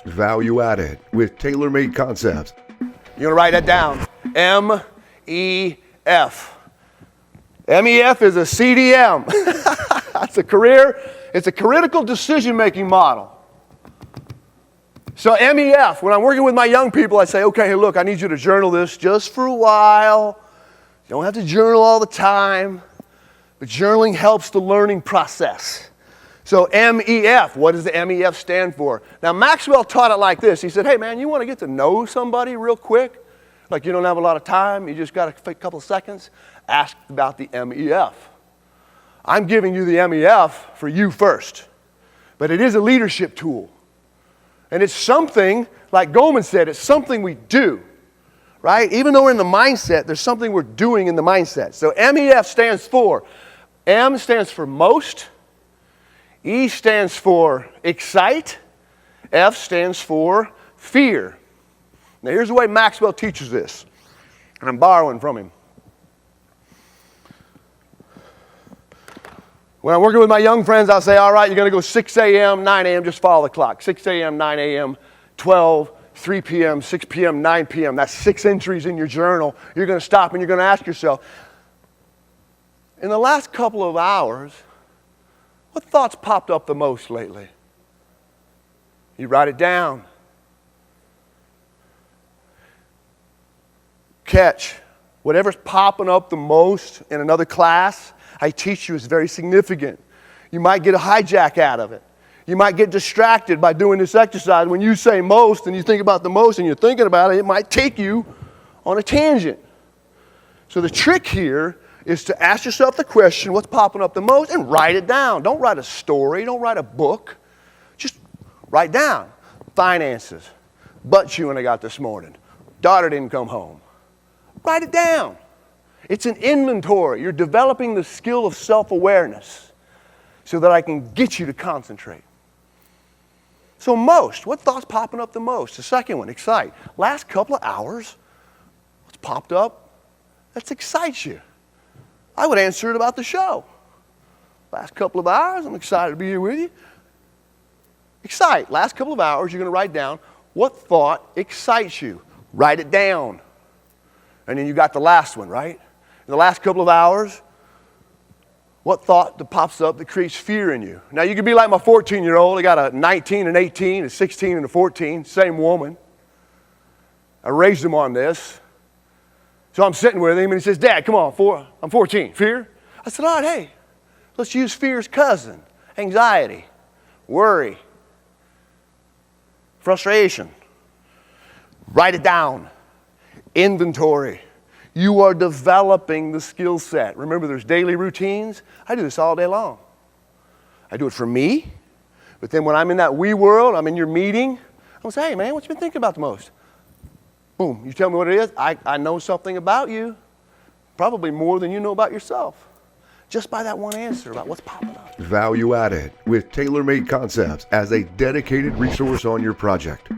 Value added with tailor-made concepts. You're gonna write that down. MEF. MEF is a CDM. It's a critical decision-making model. So MEF, when I'm working with my young people, I say, okay, hey, look, I need you to journal this just for a while. You don't have to journal all the time, but journaling helps the learning process. So MEF, what does the MEF stand for? Now Maxwell taught it like this. He said, hey man, you want to get to know somebody real quick? Like you don't have a lot of time, you just got a couple of seconds? Ask about the MEF. I'm giving you the MEF for you first. But it is a leadership tool. And it's something, like Goldman said, it's something we do. Right? Even though we're in the mindset, there's something we're doing in the mindset. So MEF stands for, M stands for most, E stands for excite, F stands for fear. Now here's the way Maxwell teaches this, and I'm borrowing from him. When I'm working with my young friends, I'll say, all right, you're going to go 6 a.m., 9 a.m., just follow the clock. 6 a.m., 9 a.m., 12, 3 p.m., 6 p.m., 9 p.m. That's 6 entries in your journal. You're going to stop and you're going to ask yourself, in the last couple of hours, what thoughts popped up the most lately? You write it down. Catch. Whatever's popping up the most in another class, I teach you is very significant. You might get a hijack out of it. You might get distracted by doing this exercise. When you say most and you think about the most and you're thinking about it, it might take you on a tangent. So the trick here is to ask yourself the question, what's popping up the most, and write it down. Don't write a story. Don't write a book. Just write down. Finances. Butt chewing I got this morning. Daughter didn't come home. Write it down. It's an inventory. You're developing the skill of self-awareness so that I can get you to concentrate. So most, what thought's popping up the most? The second one, excite. Last couple of hours, what's popped up that excites you? I would answer it about the show. Last couple of hours, I'm excited to be here with you. Excite. Last couple of hours, you're going to write down what thought excites you. Write it down. And then you got the last one, right? In the last couple of hours, what thought that pops up that creates fear in you? Now, you could be like my 14-year-old. I got a 19 and 18, a 16 and a 14, same woman. I raised him on this. So I'm sitting with him, and he says, Dad, come on, I'm 14. Fear? I said, all right, hey, let's use fear's cousin. Anxiety, worry, frustration. Write it down. Inventory. You are developing the skill set. Remember, there's daily routines. I do this all day long. I do it for me, but then when I'm in that we world, I'm in your meeting, I'm going to say, hey, man, what you been thinking about the most? Boom, you tell me what it is. I know something about you, probably more than you know about yourself, just by that one answer about what's popping up. Value added with tailor-made concepts as a dedicated resource on your project.